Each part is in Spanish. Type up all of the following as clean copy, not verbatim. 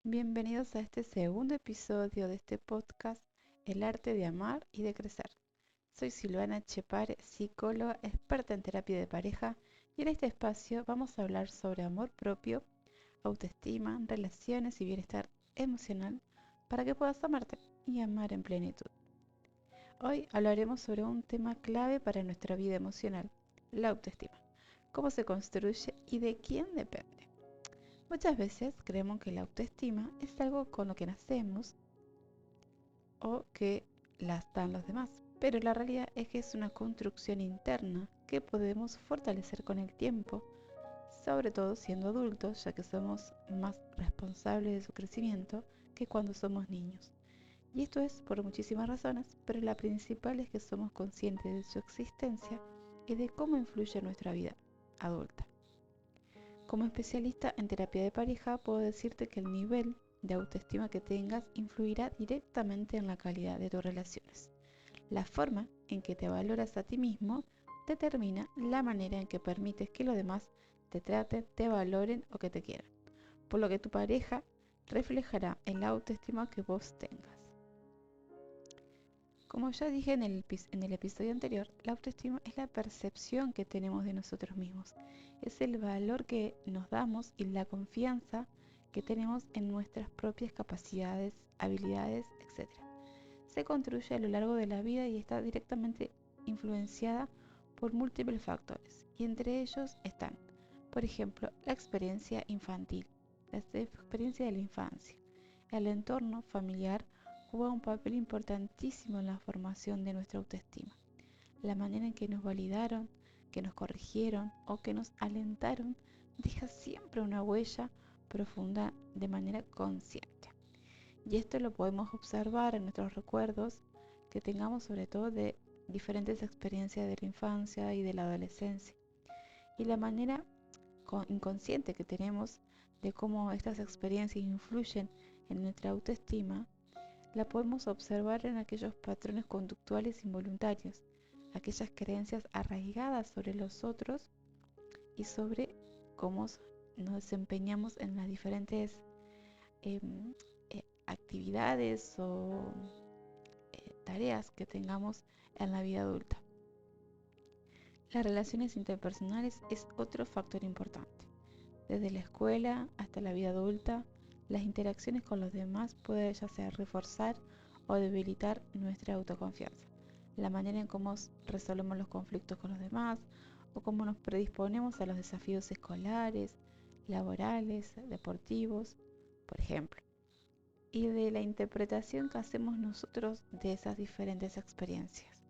Bienvenidos a este segundo episodio de este podcast, El arte de amar y de crecer. Soy Silvana Chepare, psicóloga, experta en terapia de pareja, y en este espacio vamos a hablar sobre amor propio, autoestima, relaciones y bienestar emocional para que puedas amarte y amar en plenitud. Hoy hablaremos sobre un tema clave para nuestra vida emocional, la autoestima, cómo se construye y de quién depende. Muchas veces creemos que la autoestima es algo con lo que nacemos o que la dan los demás, pero la realidad es que es una construcción interna que podemos fortalecer con el tiempo, sobre todo siendo adultos, ya que somos más responsables de su crecimiento que cuando somos niños. Y esto es por muchísimas razones, pero la principal es que somos conscientes de su existencia y de cómo influye en nuestra vida adulta. Como especialista en terapia de pareja, puedo decirte que el nivel de autoestima que tengas influirá directamente en la calidad de tus relaciones. La forma en que te valoras a ti mismo determina la manera en que permites que los demás te traten, te valoren o que te quieran, por lo que tu pareja reflejará el autoestima que vos tengas. Como ya dije en el episodio anterior, la autoestima es la percepción que tenemos de nosotros mismos. Es el valor que nos damos y la confianza que tenemos en nuestras propias capacidades, habilidades, etc. Se construye a lo largo de la vida y está directamente influenciada por múltiples factores. Y entre ellos están, por ejemplo, la experiencia infantil, la experiencia de la infancia, el entorno familiar juega un papel importantísimo en la formación de nuestra autoestima. La manera en que nos validaron, que nos corrigieron o que nos alentaron deja siempre una huella profunda de manera consciente. Y esto lo podemos observar en nuestros recuerdos que tengamos sobre todo de diferentes experiencias de la infancia y de la adolescencia. Y la manera inconsciente que tenemos de cómo estas experiencias influyen en nuestra autoestima la podemos observar en aquellos patrones conductuales involuntarios, aquellas creencias arraigadas sobre los otros y sobre cómo nos desempeñamos en las diferentes actividades o tareas que tengamos en la vida adulta. Las relaciones interpersonales es otro factor importante. Desde la escuela hasta la vida adulta, las interacciones con los demás pueden ya sea reforzar o debilitar nuestra autoconfianza, la manera en cómo resolvemos los conflictos con los demás o cómo nos predisponemos a los desafíos escolares, laborales, deportivos, por ejemplo, y de la interpretación que hacemos nosotros de esas diferentes experiencias.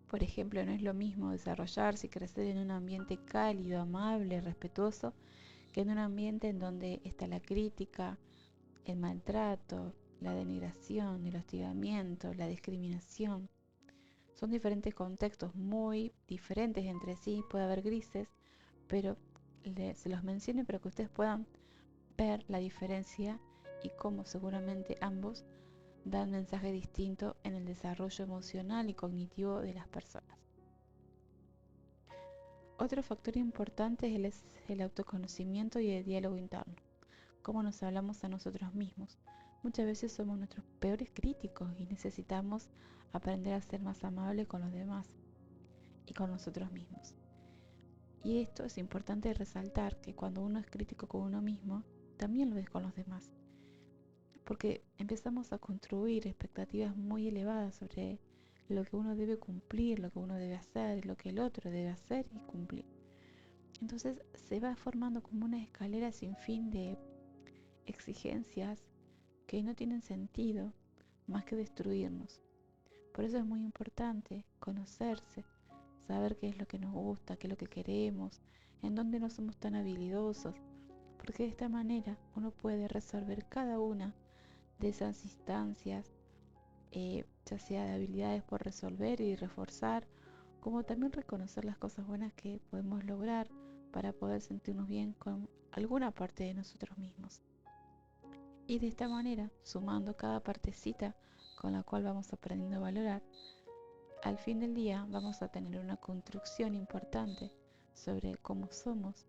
Por ejemplo, no es lo mismo desarrollarse y crecer en un ambiente cálido, amable, respetuoso, que en un ambiente en donde está la crítica, el maltrato, la denigración, el hostigamiento, la discriminación. Son diferentes contextos muy diferentes entre sí, puede haber grises, pero se los menciono para que ustedes puedan ver la diferencia y cómo seguramente ambos dan mensaje distinto en el desarrollo emocional y cognitivo de las personas. Otro factor importante es el autoconocimiento y el diálogo interno, cómo nos hablamos a nosotros mismos. Muchas veces somos nuestros peores críticos y necesitamos aprender a ser más amables con los demás y con nosotros mismos. Y esto es importante resaltar, que cuando uno es crítico con uno mismo, también lo es con los demás, porque empezamos a construir expectativas muy elevadas sobre lo que uno debe cumplir, lo que uno debe hacer, lo que el otro debe hacer y cumplir. Entonces se va formando como una escalera sin fin de exigencias que no tienen sentido más que destruirnos. Por eso es muy importante conocerse, saber qué es lo que nos gusta, qué es lo que queremos, en dónde no somos tan habilidosos, porque de esta manera uno puede resolver cada una de esas instancias, ya sea de habilidades por resolver y reforzar, como también reconocer las cosas buenas que podemos lograr para poder sentirnos bien con alguna parte de nosotros mismos. Y de esta manera, sumando cada partecita con la cual vamos aprendiendo a valorar, al fin del día vamos a tener una construcción importante sobre cómo somos,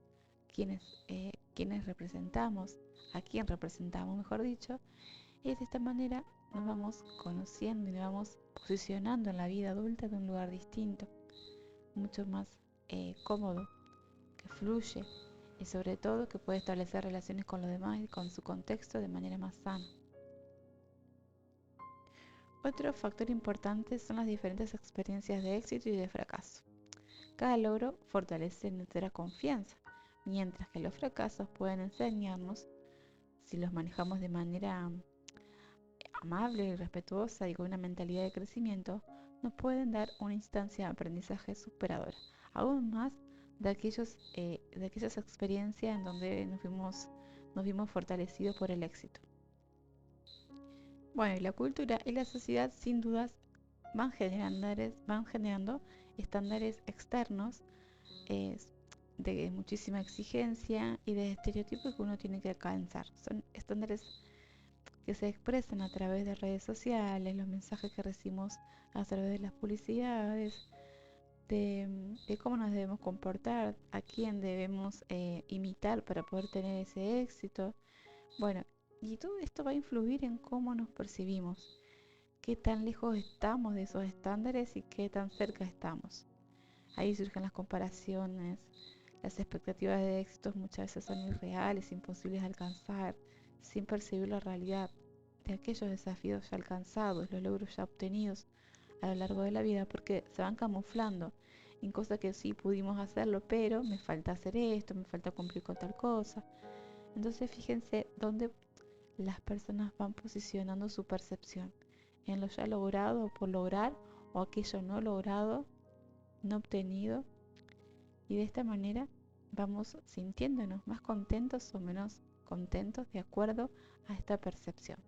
quiénes representamos, a quién representamos, mejor dicho, y de esta manera nos vamos conociendo y nos vamos posicionando en la vida adulta de un lugar distinto, mucho más cómodo, que fluye y sobre todo que puede establecer relaciones con los demás y con su contexto de manera más sana. Otro factor importante son las diferentes experiencias de éxito y de fracaso. Cada logro fortalece nuestra confianza, mientras que los fracasos pueden enseñarnos, si los manejamos de manera amable y respetuosa y con una mentalidad de crecimiento, nos pueden dar una instancia de aprendizaje superadora, aún más de aquellas experiencias en donde nos vimos fortalecidos por el éxito. Bueno, y la cultura y la sociedad sin dudas van generando estándares externos eh, de muchísima exigencia y de estereotipos que uno tiene que alcanzar. Son estándares que se expresan a través de redes sociales, los mensajes que recibimos a través de las publicidades, de cómo nos debemos comportar, a quién debemos imitar para poder tener ese éxito. Bueno, y todo esto va a influir en cómo nos percibimos, qué tan lejos estamos de esos estándares y qué tan cerca estamos. Ahí surgen las comparaciones, las expectativas de éxitos muchas veces son irreales, imposibles de alcanzar, sin percibir la realidad de aquellos desafíos ya alcanzados, los logros ya obtenidos a lo largo de la vida, porque se van camuflando en cosas que sí pudimos hacerlo, pero me falta hacer esto, me falta cumplir con tal cosa. Entonces fíjense dónde las personas van posicionando su percepción, en lo ya logrado o por lograr, o aquello no logrado, no obtenido, y de esta manera vamos sintiéndonos más contentos o menos contentos de acuerdo a esta percepción.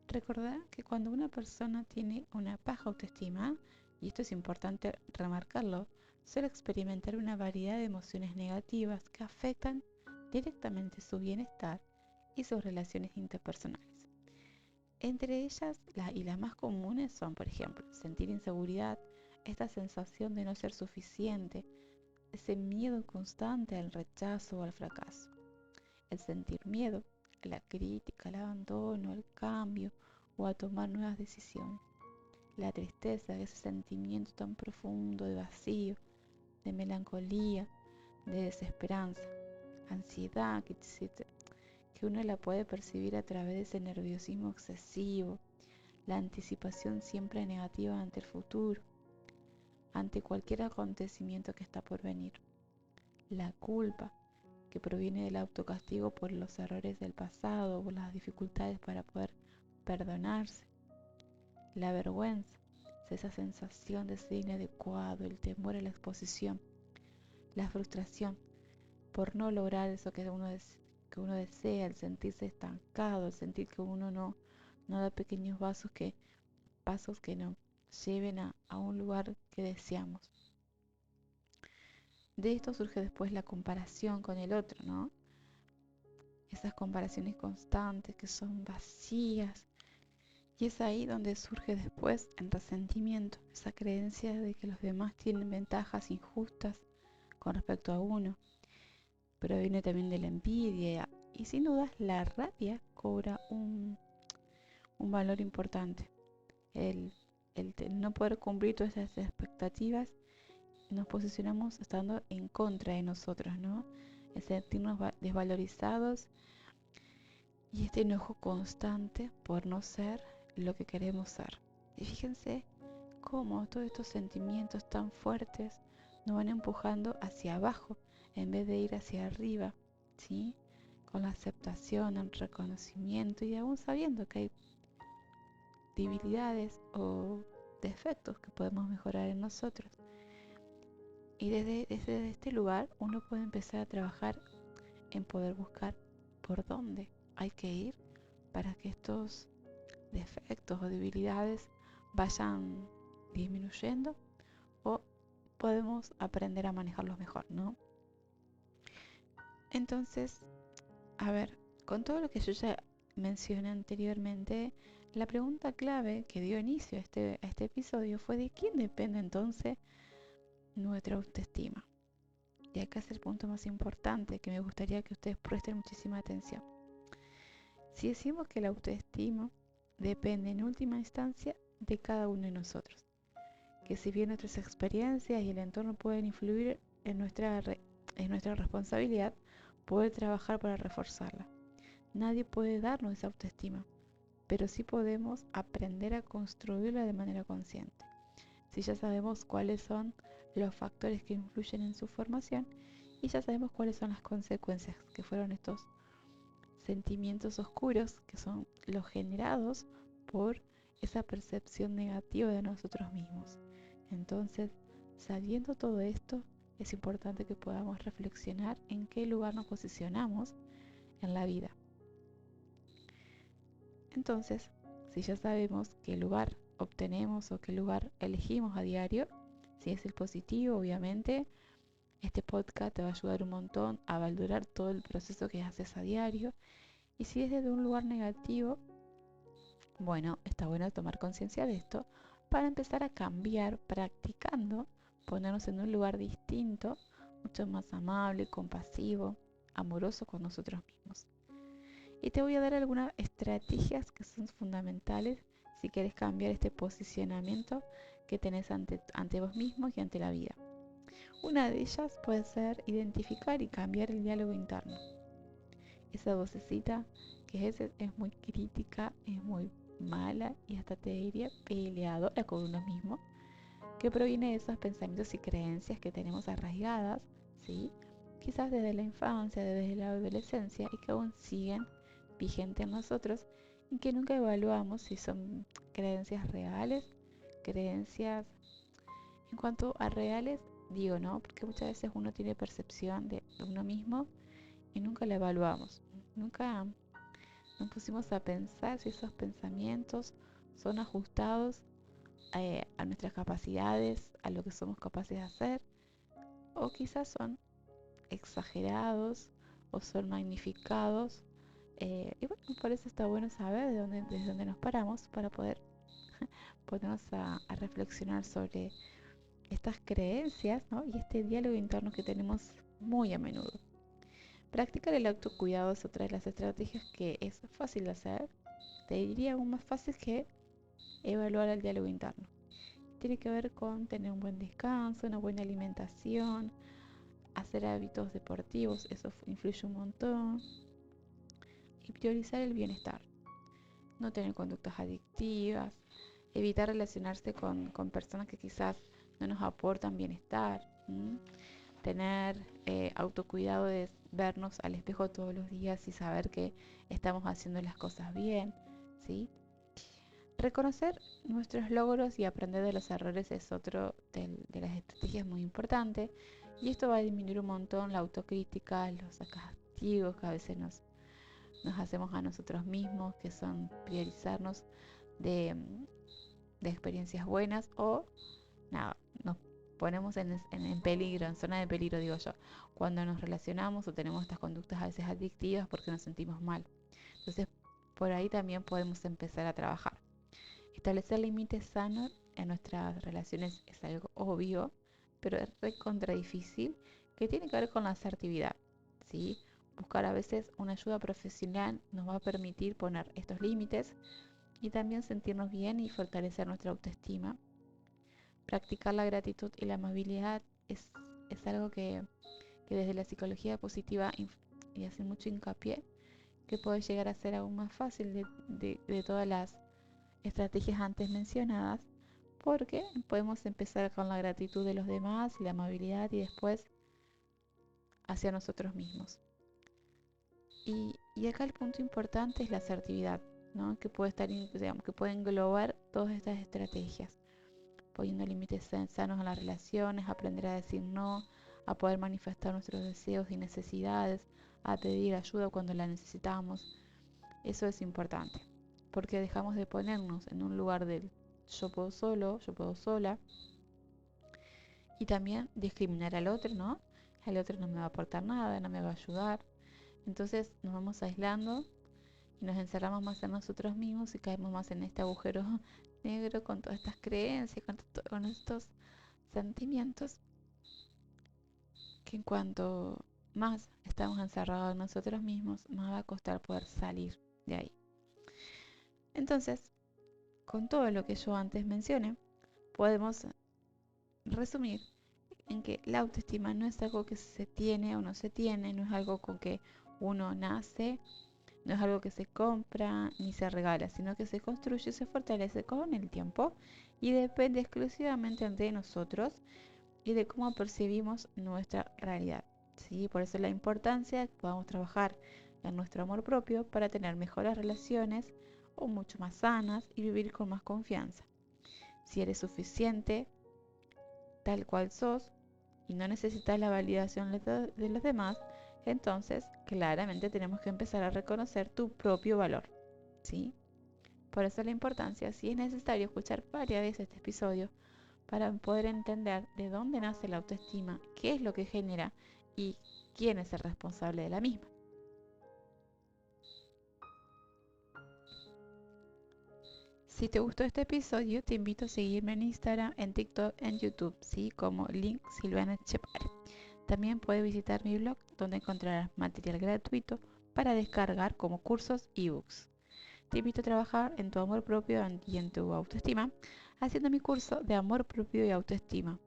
Recordá que cuando una persona tiene una baja autoestima, y esto es importante remarcarlo, suele experimentar una variedad de emociones negativas que afectan directamente su bienestar y sus relaciones interpersonales. Entre ellas, y las más comunes son, por ejemplo, sentir inseguridad, esta sensación de no ser suficiente, ese miedo constante al rechazo o al fracaso, el sentir miedo a la crítica, al abandono, al cambio o a tomar nuevas decisiones, la tristeza, ese sentimiento tan profundo de vacío, de melancolía, de desesperanza, ansiedad, que uno la puede percibir a través de ese nerviosismo excesivo, la anticipación siempre negativa ante el futuro, ante cualquier acontecimiento que está por venir, la culpa, que proviene del autocastigo por los errores del pasado o las dificultades para poder perdonarse, la vergüenza, esa sensación de ser inadecuado, el temor a la exposición, la frustración por no lograr eso que uno desea, el sentirse estancado, el sentir que uno no da pequeños pasos que nos lleven a un lugar que deseamos. De esto surge después la comparación con el otro, ¿no? Esas comparaciones constantes que son vacías. Y es ahí donde surge después el resentimiento, esa creencia de que los demás tienen ventajas injustas con respecto a uno. Pero viene también de la envidia y sin dudas la rabia cobra un valor importante. El, el no poder cumplir todas esas expectativas, nos posicionamos estando en contra de nosotros, ¿no? El sentirnos desvalorizados y este enojo constante por no ser lo que queremos ser. Y fíjense cómo todos estos sentimientos tan fuertes nos van empujando hacia abajo en vez de ir hacia arriba, ¿sí? Con la aceptación, el reconocimiento y aún sabiendo que hay debilidades o defectos que podemos mejorar en nosotros. Y desde este lugar uno puede empezar a trabajar en poder buscar por dónde hay que ir para que estos defectos o debilidades vayan disminuyendo o podemos aprender a manejarlos mejor, ¿no? Entonces, a ver, con todo lo que yo ya mencioné anteriormente, la pregunta clave que dio inicio a este episodio fue de quién depende entonces nuestra autoestima. y acá es el punto más importante que me gustaría que ustedes presten muchísima atención. Si decimos que la autoestima depende en última instancia de cada uno de nosotros, que si bien nuestras experiencias y el entorno pueden influir en nuestra responsabilidad poder trabajar para reforzarla. Nadie puede darnos esa autoestima, pero sí podemos aprender a construirla de manera consciente. Si ya sabemos cuáles son los factores que influyen en su formación y ya sabemos cuáles son las consecuencias, que fueron estos sentimientos oscuros que son los generados por esa percepción negativa de nosotros mismos. Entonces, sabiendo todo esto, es importante que podamos reflexionar en qué lugar nos posicionamos en la vida. Entonces, si ya sabemos qué lugar obtenemos o qué lugar elegimos a diario, si es el positivo, obviamente, este podcast te va a ayudar un montón a valorar todo el proceso que haces a diario. Y si es desde un lugar negativo, bueno, está bueno tomar conciencia de esto para empezar a cambiar practicando, ponernos en un lugar distinto, mucho más amable, compasivo, amoroso con nosotros mismos. Y te voy a dar algunas estrategias que son fundamentales si quieres cambiar este posicionamiento que tenés ante vos mismo y ante la vida. Una de ellas puede ser identificar y cambiar el diálogo interno. Esa vocecita que es muy crítica, es muy mala y hasta te diría peleadora con uno mismo, que proviene de esos pensamientos y creencias que tenemos arraigadas, ¿sí? Quizás desde la infancia, desde la adolescencia y que aún siguen vigentes en nosotros y que nunca evaluamos si son creencias reales, creencias en cuanto a reales, digo, ¿no? Porque muchas veces uno tiene percepción de uno mismo y nunca la evaluamos. Nunca nos pusimos a pensar si esos pensamientos son ajustados a nuestras capacidades, a lo que somos capaces de hacer, o quizás son exagerados o son magnificados. Y bueno, por eso está bueno saber desde dónde nos paramos para poder ponernos a reflexionar sobre estas creencias, ¿no? Y este diálogo interno que tenemos muy a menudo. Practicar el autocuidado es otra de las estrategias que es fácil de hacer. Te diría aún más fácil que evaluar el diálogo interno. Tiene que ver con tener un buen descanso, una buena alimentación, hacer hábitos deportivos, eso influye un montón. Y priorizar el bienestar. No tener conductas adictivas, evitar relacionarse con personas que quizás no nos aportan bienestar. Tener autocuidado de vernos al espejo todos los días y saber que estamos haciendo las cosas bien, ¿sí? Reconocer nuestros logros y aprender de los errores es otro de las estrategias muy importante y esto va a disminuir un montón la autocrítica, los castigos que a veces nos hacemos a nosotros mismos, que son priorizarnos de, de experiencias buenas o nada, nos ponemos en peligro, en zona de peligro, digo yo, cuando nos relacionamos o tenemos estas conductas a veces adictivas porque nos sentimos mal. Entonces, por ahí también podemos empezar a trabajar. Establecer límites sanos en nuestras relaciones es algo obvio, pero es recontra difícil, que tiene que ver con la asertividad, ¿sí? Buscar a veces una ayuda profesional nos va a permitir poner estos límites y también sentirnos bien y fortalecer nuestra autoestima. Practicar la gratitud y la amabilidad es algo que desde la psicología positiva y hace mucho hincapié, que puede llegar a ser aún más fácil de todas las estrategias antes mencionadas, porque podemos empezar con la gratitud de los demás y la amabilidad y después hacia nosotros mismos. Y acá el punto importante es la asertividad, ¿no? Que puede estar, digamos, que puede englobar todas estas estrategias, poniendo límites sanos en las relaciones, aprender a decir no, a poder manifestar nuestros deseos y necesidades, a pedir ayuda cuando la necesitamos. Eso es importante, porque dejamos de ponernos en un lugar del yo puedo solo, yo puedo sola, y también discriminar al otro, ¿no? El otro no me va a aportar nada, no me va a ayudar. Entonces nos vamos aislando y nos encerramos más en nosotros mismos y caemos más en este agujero negro con todas estas creencias, con estos sentimientos que en cuanto más estamos encerrados en nosotros mismos, más va a costar poder salir de ahí. Entonces, con todo lo que yo antes mencioné, podemos resumir en que la autoestima no es algo que se tiene o no se tiene, no es algo con que uno nace, no es algo que se compra ni se regala, sino que se construye y se fortalece con el tiempo y depende exclusivamente de nosotros y de cómo percibimos nuestra realidad. ¿Sí? Por eso la importancia de que podamos trabajar en nuestro amor propio para tener mejores relaciones o mucho más sanas y vivir con más confianza. Si eres suficiente tal cual sos y no necesitas la validación de los demás, entonces claramente tenemos que empezar a reconocer tu propio valor. ¿Sí? Por eso la importancia, si es necesario escuchar varias veces este episodio para poder entender de dónde nace la autoestima, qué es lo que genera y quién es el responsable de la misma. Si te gustó este episodio, te invito a seguirme en Instagram, en TikTok, en YouTube, ¿sí? Como Link Silvana Chepare. También puedes visitar mi blog donde encontrarás material gratuito para descargar como cursos y ebooks. Te invito a trabajar en tu amor propio y en tu autoestima haciendo mi curso de amor propio y autoestima,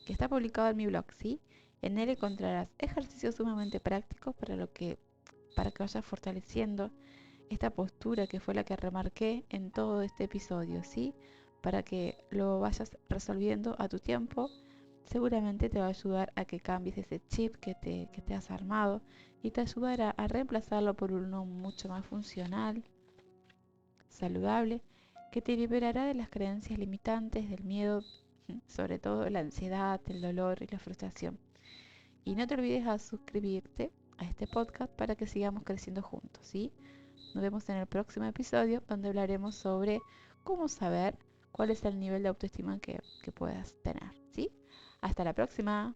que está publicado en mi blog, ¿sí? En él encontrarás ejercicios sumamente prácticos para que vayas fortaleciendo esta postura que fue la que remarqué en todo este episodio, ¿sí? Para que lo vayas resolviendo a tu tiempo. Seguramente te va a ayudar a que cambies ese chip que te has armado y te ayudará a reemplazarlo por uno mucho más funcional, saludable, que te liberará de las creencias limitantes, del miedo, sobre todo la ansiedad, el dolor y la frustración. Y no te olvides a suscribirte a este podcast para que sigamos creciendo juntos, ¿sí? Nos vemos en el próximo episodio donde hablaremos sobre cómo saber cuál es el nivel de autoestima que puedas tener, ¿sí? Hasta la próxima.